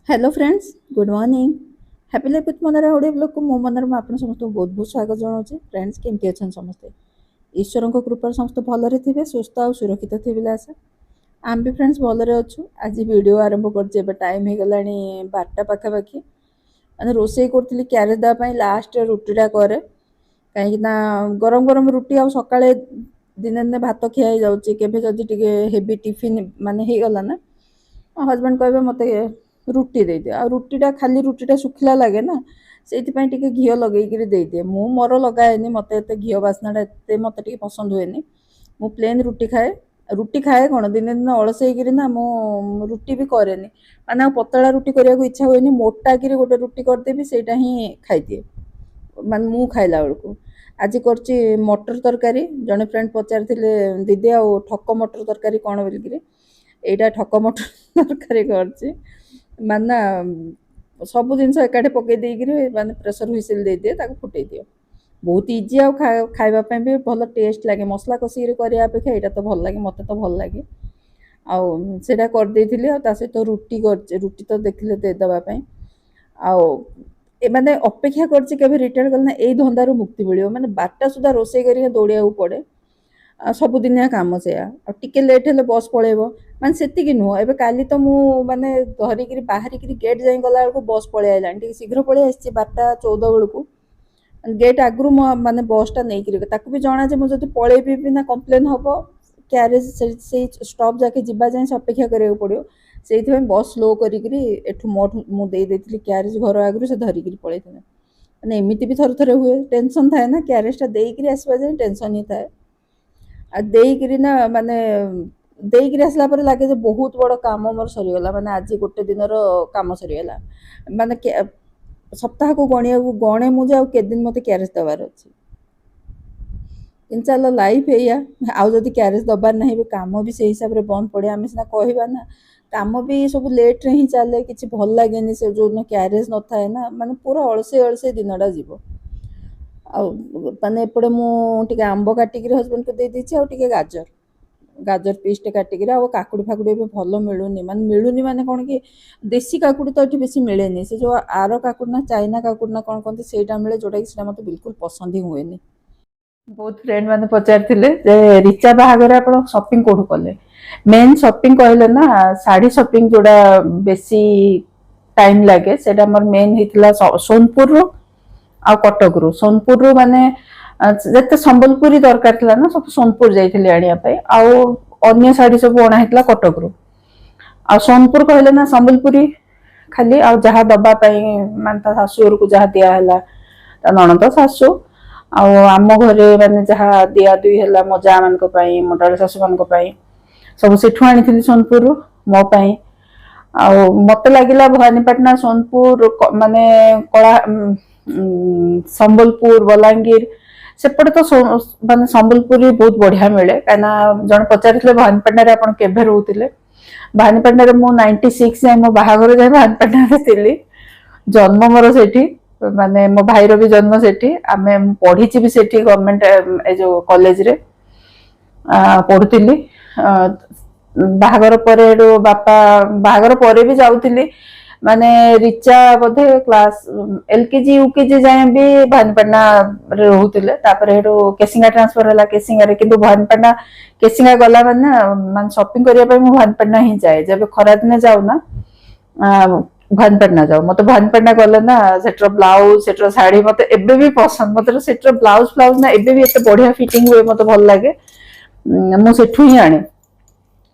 Hello friends good morning happy life with Monera audio blog को मो मनोर मैं आपन समस्त बहुत बहुत स्वागत जनाऊँ फ्रेंड्स केमती अच्छा समस्ते ईश्वर कृपा समस्त भलरे थे सुस्थ और सुरक्षित थे आशा आम भी फ्रेंड्स भलरे अच्छु आज वीडियो आरंभ कर टाइम हो गला 12टा पाखापाखि मैंने रोसे करी क्यारेज देवाई लास्ट रुटीटा कै कहीं गरम गरम रुटी आ सका दिने दिने भात खिया जाऊँगी केवे जदि हेवी टिफिन मान हो गला ना हजबैंड कहे मत रुटी दे दिए आ रुटीटा खाली रुटीटा शुखिला लगे ना से घी लगे दिए मु मोर लगाएनि मत घी बास्नाटा मत पसंद हुए मु प्लेन रुटी खाए कौन दिने दिन अलसईकि ना मु रुटी भी कैनि माने पतला रुटी करने को इच्छा हुए मोटा कि गोटे रुटी करदेवि से ही खाईदिए मान मु खाइला बेलू आज कर मटर तरकारी जड़े फ्रेंड पचारि दीदी आ ठक मटर तरकारी कौन बोलिकी एटा ठक मटर तरकारी कर माना सब जिन एकाठे पकई देकर माने प्रेसर हुइसिल दे दिए फुटे दिए बहुत इजी आ खावाई भी भल टेस्ट लगे मसला कषिक करने अपेक्षा यहाँ तो भल लगे मत तो भल लगे आटा करदे सहित रुटी रुटी तो देखिले देदेवाई माने अपेक्षा कर रिटायर कले ना यही धंदारू मुक्ति मिले माने 12टा सुधा रोसे कर दौड़ा पड़े सबुदिनिया कम से टिके लेट हेल्ले बस पलैब मान से नुह ए काली तो मुझे धरिकी बाहरिक गेट जाए गला बेलू बस पलि आइलानी शीघ्र पलि आसी 12:14 बेलू गेट आगु माने बसटा नहीं भी जना जे मुझे पलैबी भी ना कम्प्लेन हम क्यारेज से स्टॉप जाके जीवा जाए अपेक्षा करा पड़ो से बस स्लो करूँ क्यारेज घर आगु से धरिकी पलि मैंने एमती भी थर थे हुए टेंशन थाए ना क्यारेजटा देकर आसवा जाए टेंशन ही थाए देकर ना माने देकर आसला लगे बहुत बड़ काम मोर सरीगला माने आज गोटे दिन काम सरीगला माने सप्ताह को गणे मुझे दिन मत क्यारेज दबार अच्छे चल लाइफ या आदि क्यारेज दबार ना कम भी से हिसाब से बंद पड़े आम सीना कहवा ना कम भी सब लेट्रे ही चले कि भल लगे से जो दिन क्यारेज न थाए ना माने पूरा अलसे अलसे दिनटा जीव आने एपटे मुझे आंब काटिक हजबैंड को दे दीची आगे गाजर गाजर पीसटे काटिक काकुड़ी फाकुड़ी भल मिलूनी माने मिलूनी माने कौन कि देसी काकुड़ी तो ये बेसी मिले से जो आर काकुड़ी ना चाइना काकुड़ी ना कौन कहते से मिले जोटा कि मत बिल्कुल पसंद ही हुए बहुत फ्रेंड मैंने पचारे रिचा बाहागर आप शॉपिंग कौटू कले मेन शॉपिंग कहले ना साड़ी शॉपिंग जोड़ा बेसी टाइम लगे से मेन होता सोनपुर आ कटक रु सोनपुर रु माने जिते संबलपुरी दरकार थिला ना सब सोनपुर जाइथिले आनिया अन्य शाढ़ी सब अणा होता कटक रु आ सोनपुर कहले ना संबलपुरी खाली आ जहाँ दबा मान शाशुर को जहाँ दिहला नणंद शाशु आम घरे माने जहाँ दिया दुई है मो जा मान मो डाड़ शाशु मान सब सेठू आनी सोनपुर मो मत लगिला भवानीपाटना सोनपुर माने कला संबलपुर बलांगीर सेपटे तो माने संबलपुरी बहुत बढ़िया मिले कहीं जन पचारे भवानीपाटना आप रोते भवानीपाटना मु 96 जाए मो बाहागर जाए भवानीपाटना थी जन्म मोर से माने मो भाईर भी जन्म से आम पढ़ी भी से गवर्नमेंट जो कॉलेज रे पढ़ुली बाहागर पर बापा बाहागर पर भी जाऊली माने रिचा बोधे क्लास एलकेजी यूकेजी जाए भी भवानीपाटना रोते केसिंगा ट्रांसफर है केसिंगा किंतु भवानीपाटना केसिंगा गला मान शॉपिंग करने भवानीपाटना ही जाए जब खरा दिन जाऊ ना भवानीपाटना जाऊ मत भवानीपाटना गले ना सेटर ब्लाउज सेटर शाढ़ी मत एबे भी पसंद मत सेटर ब्लाउज फ्लाउज ना एबे भी एते बढ़िया फिटिंग हुए मत भल लगे मु सेठू ही आने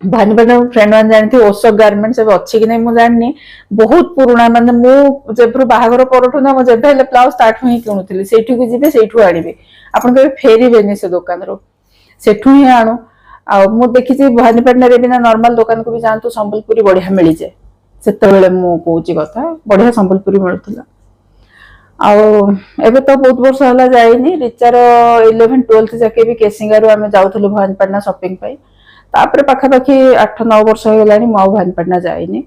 भवानीपाटना फ्रेंड मैंने जानते ओसक गारमेंट्स अच्छी कि नहीं मुझे जानी बहुत पुराना माने मुझे बाहागर पर ना मुझे ब्लाउज ताठू ही किणुली से जी से आनी आप फेरबे से दुकान सेठू ही आणु आ देखी भवानीपाटना भी ना नॉर्मल दुकान को भी जातु संबलपुरी बढ़िया मिल जाए से मुझे कथा बढ़िया संबलपुरी मिलूला आबे तो बहुत वर्ष है जाइनी रिचार 11 12 जाके भी केसिंगारू आम जाऊँ भवानीपाटना शॉपिंग तापर पाखापाखि 8-9 वर्ष हो गलानी मु भवानीपाटना जाइनी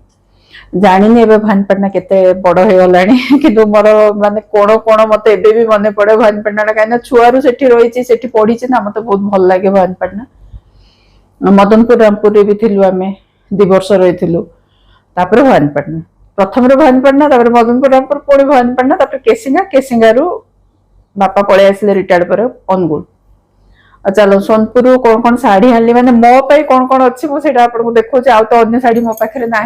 जानी एवं भवानीपाटना केते बड़ हो गलानी किंतु मोर माने कोण कोण मत एबे भी मन पड़े भवानीपाटना कहीं छुआरू सेठी रही सेठी पढ़ी ना मत बहुत भल लगे भवानीपाटना मदनपुर रामपुर भी थिलु आमे 2 वर्ष रही भवानीपाटना प्रथम भवानीपाटना मदनपुर पुणी भवानीपाटना केसिंगा केसिंगारू बापा पलि आसिले रिटायर्ड पर अनुगुल। चलो सोनपुर कौन कौन शाढ़ी आनी मैंने मो कौन कौन अच्छी मुझे आपको देखो आ तो अन्य शाढ़ी मो पाखे ना।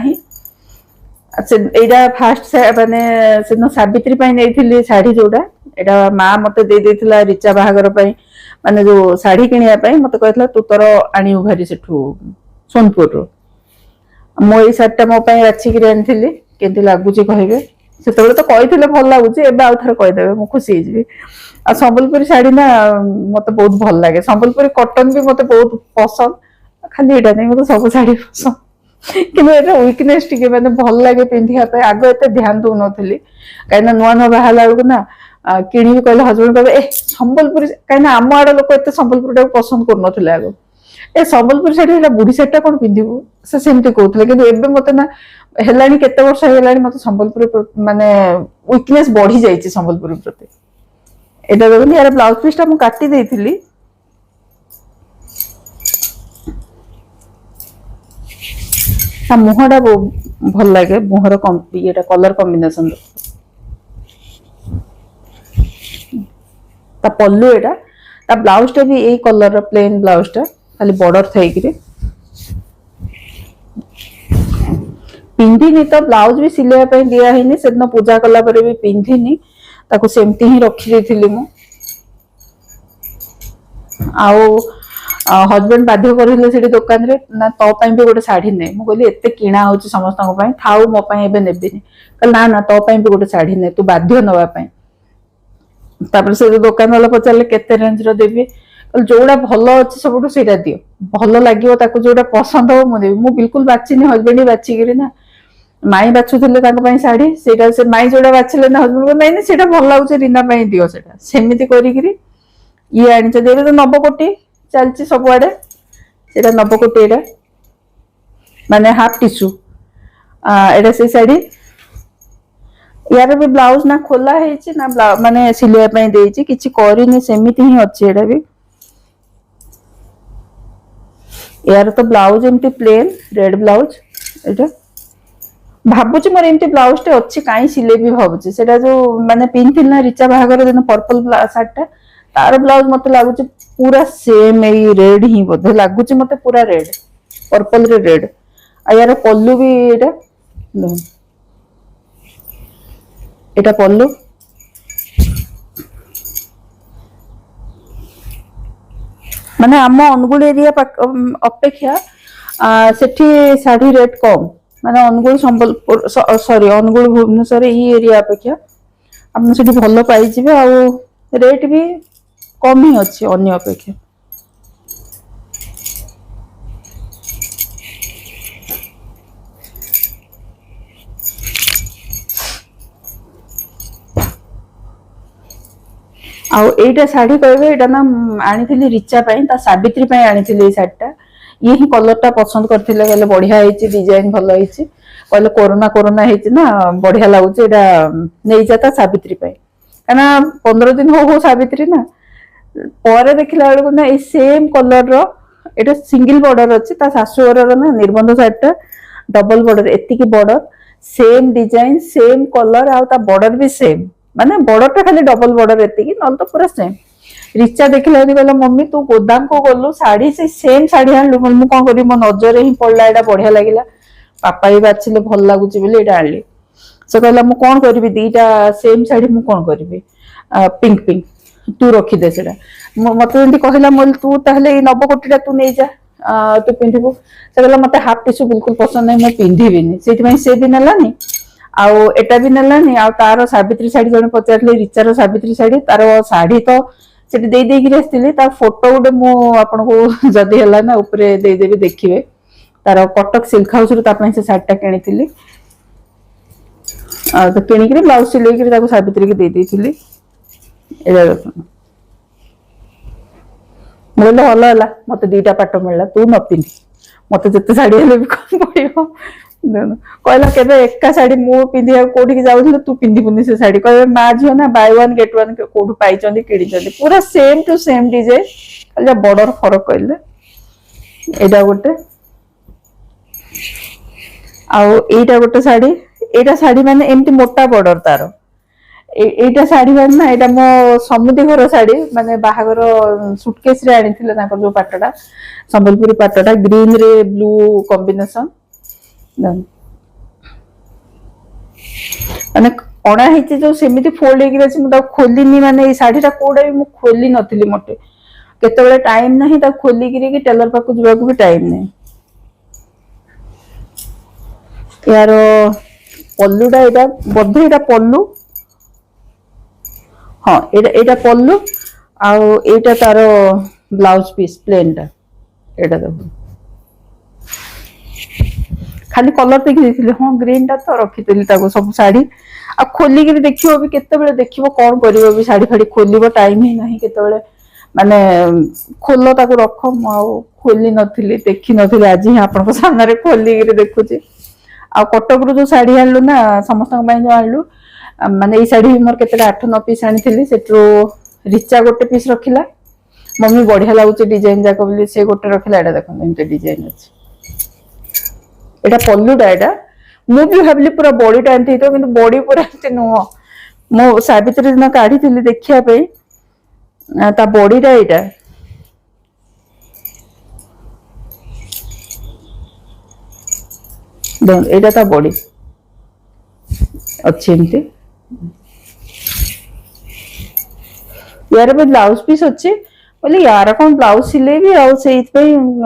यहाँ फास्ट माने से सावित्री नहीं शाढ़ी जोड़ा यहाँ माँ मत दे रिचा बाहागर माने जो शाढ़ी किणा मत कहला तू तोर आनी भारी से सोनपुर रू मो ये शाढ़ी मो बाछिक आनी के लगुच कहे से तो कही भल लगुच आउ थे कहीदेवे मुझे खुशी होगी। आ संबलपुरी शाढ़ी ना मत बहुत भल लगे सम्बलपुरी कटन भी मत बहुत पसंद खाली यहाँ नहीं मत सब शाढ़ी पसंद कि वीकनेस टी मैंने भल लगे पिंधा आग एत ध्यान दौ नी कहीं नुआ नुआ बाहर बेलू ना किणी कहले हजबैंड कहे ए सम्बलपुरी कहीं आम आड़ लोक एत सम्बलपुरी टाक पसंद कर आग ए सम्बलपुरी शाढ़ी बुढ़ी शाढ़ी कौन पिंधु से सेमती कहते कि एवं मत ना है केते वर्ष है मत सम्बलपुरी माने वीकनेस बढ़ी जाइए सम्बलपुरी प्रति एटा देखो यार ब्लाउज पीस मुझे काटी देती मुहटा भल लगे मुहर ये कलर कॉम्बिनेशन पल्लू एटा ब्लाउज टा भी यही कलर प्लेन ब्लाउज टा खाली बॉर्डर थी पिंधिनी तो ब्लाउज भी सिलाई दिखाई से दिन पूजा कला भी पिंधिनी ताको सेमती ही रखी थी मु हजबैंड बाध्य कर दुकान रे ना तो भी गोटे शाढ़ी ने मुझे एत किणा हो समस्त थाऊ मो नेबिनी कल ना ना तो भी गोटे शाढ़ी ने तू बाध्य नापी से दुकान वाला पचारे केते रेंज रो देवी कल जोड़ा भल अच्छे सब दियो भल लगे जोड़ा पसंद हो मुझे मुझे बिल्कुल बाचिनी हजबैंड ही बाचिकी ना माई बाछुले शाढ़ी से माई जोड़ा बाछिले ना हजबैंड नहीं से भल लगुच रीना दियो सेमती करी ये आनी तो नवकोटी चलती सबुआड़े से नवकोटी एटा माने हाफ टिश्यू एटा से शाढ़ी यार भी ब्लाउज ना खोला है ना माने सिलाई देछि किछि करिनि सेमिति ही अछि एटा भी यार तो ब्लाउज एमती प्लेन रेड ब्लाउज एटा भाबुची मोर एमती ब्लाउज टे अच्छी कहीं सिले भी भाबुची सेटा जो माने पिनथिल ना रिचा बाहागर दिन पर्पल शर्ट टा तार ब्लाउज मत लगुच पूरा सेम ए रेड ही बोधे लगुच मत पूरा रेड पर्पल रे रेड आ यार पल्लू भी एटा पल्लू माने आम अनुगुल एरिया अपेक्षा सेठी शाढ़ी रेट कम माने अनुगुल संबलपुर सॉरी अनुगुल भुवनेश्वर ये एरिया अपेक्षा आप सेठी भल पाइबे आ रेट भी कम ही अच्छी अन्य अपेक्षा आईटा शाढ़ी कहे यहाँ ना आनी रिचा सावित्री आनी शाढ़ीटा ये ही कलर पसंद करते कहले बढ़िया डिजाइन भल कहले कोरोना कोरोना ना बढ़िया लगुच नहीं जाता सावित्री कहीं 15 दिन हो सावित्री ना पर देखला बेलू ना सेम कलर रो सिंगल बॉर्डर अच्छी शाशुघर ना निबंध शाढ़ीटा डबल बॉर्डर एतिकी border same design same colour आ बॉर्डर भी सेम माने बॉर्डर टा खाली डबल बॉर्डर एतिकी न तो पूरा सेम रिचा देखला कहला मम्मी तू गोदाम को गलु शाढ़ी से सेम शाढ़ी आनलु मु कौन करी मो नजर ही पड़ला एटा बढ़िया लगिला पापा ही बाछिले भल लगुच बोली एटा आनली से कहला मु कौन करबी दीटा सेम शाढ़ी मु कौन करबी पिंक पिंक तू रखी दे सेटा मत जमी कहला मोल तू ताहले नवकोटी तू नहीं जा तू पिंधबू से कहला मते हाफ टिश्यू बिल्कुल पसंद नहीं मैं पिंधिबिनी सेठी से भी नेलानी आउ एटा भी नेलानी आ तार सावित्री शाढ़ी जने पचारले रिचार सावित्री शाढ़ी तार शाढ़ी तो सेठी दे देकी आसथिली तार फोटो गोटे मु आपनको जदी हला ना ऊपर दे देबी देखिबे तार कटक सिल्क हाउस रु तापई से शाढ़ीटा किनिथिली तो किनिकरी ब्लाउज सिलेकरी ताको सावित्री के दे देथिली एला बोले भल है मत दीटा पाट मिलला तू न पिंधि मत जिते शाढ़ी हेले भी कम पड़ो कहला के एका शाढ़ी मु पिंधिया कोठी जाऊँ तू पिंधिबुनि से शाढ़ी कहे माँ झील ना बाय वन गेट वन कौटू पाई कि पूरा सेम टू सेम डिजाइन खाली बॉर्डर फरक कहले एटा गोटे आईटा गोटे शाढ़ी एटा शाढ़ी माने एमती मोटा बॉर्डर तार एटा शाढ़ी माने ना एटा मो समुदी घर शाढ़ी माने बाहागर सुटकेस रे आनिथिले ताकर जो पाटटा संबलपुरी पाटटा ग्रीन रे ब्लू कॉम्बिनेशन माने अणा हेची जो सेमिति फोल्ड हेकि अछि मु ता खोलिनी माने ए शाढ़ीटा कोडा भी मु खोली नथिली मटे केतेबेले टाइम नाही ता खोली कि टेलर पाकु जबाकु भी टाइम नाही यार पल्लूटा एटा बद्धे एटा पल्लू हाँ एटा पल्लू आउ एटा तार ब्लाउज पीस प्लेन टा एटा देखो खाली कलर देखि देखिले हाँ ग्रीन टा तो रखितली ताको सब साड़ी आ खोली कि देखिबो भी केतेबेले देखिबो कोन करिवो भी साड़ी फाड़ी खोलिबो टाइम ही नाही केतेबेले माने खोलो ताको रख म खोली नथिली देखि नथिली आज ही आपन सामने रे खोली कि देखुची आ कटक रु जो साड़ी आनलु ना समस्त जो आनलु माने ई साड़ी मोर केते 8-9 पीस आनिथिली सेट्रो रिचा गोटे पीस रखिला मम्मी बढ़िया लागुची डिजाइन जाक बोली से गोटे रखिला एटा देखन एंते डिजाइन अछि एटा पल्लूटा एटा मु भी भाबली पूरा बॉडीटा एंते तो किंतु बॉडी पूरा एंते नो मो साबित्री दिन काढी थिली देखिया पे ता बॉडीटा एटा देन एटा ता बॉडी अच्छी एमती यार पे ब्लाउज पीस अच्छे बोले यार कौन ब्लाउज सिलेबी आ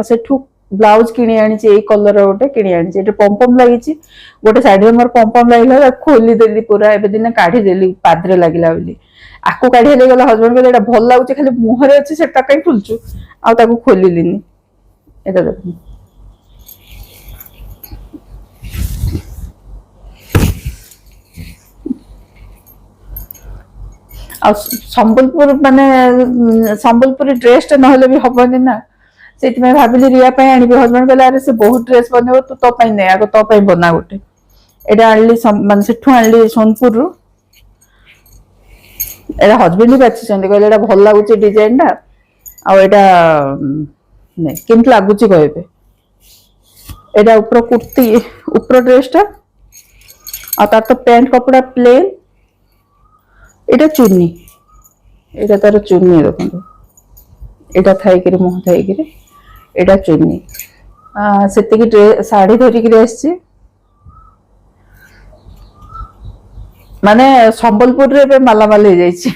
सेठू ब्लाउज किणी आनी ए कलर गोटे किणी आनी एटे पम्पम लगी गोटे साइड मोर पम्पम लगे खोली देली पूरा एबे दिन काढ़ी देली पादरे लगिला बोली आको काढ़ी ले गला हस्बैंड कहले एटा भल लागुचे खाली मुहरे अछि सेटा काई खुलचु आ ताको खोलिलिनी एटा देखो संबलपुर माने संबलपुरी ड्रेस टे नहले भी हबनी ना सेति में भाबिली रिया पय आनिबे हस्बैंड कहले अरे से बहुत ड्रेस बनेबो तो पय नै आगो तो पय बना गोटे एटा आनली माने सेठु आनली सोनपुर रु एटा हस्बैंड भी बाछि चंदी कहले एटा भल लागुची डिजाइन टा आ एटा नै केमत लागुची कहबे एटा ऊपर कुर्ती ऊपर ड्रेस टा आ ता तो पैंट कपड़ा प्लेन एटा चुन्नी एटा तार चुन्नी देखो एटा थाई करी मोह थाई करी एटा चुन्नी सेति की साड़ी धरी करी आछि माने संबलपुर रे मालामाल हो जाइछि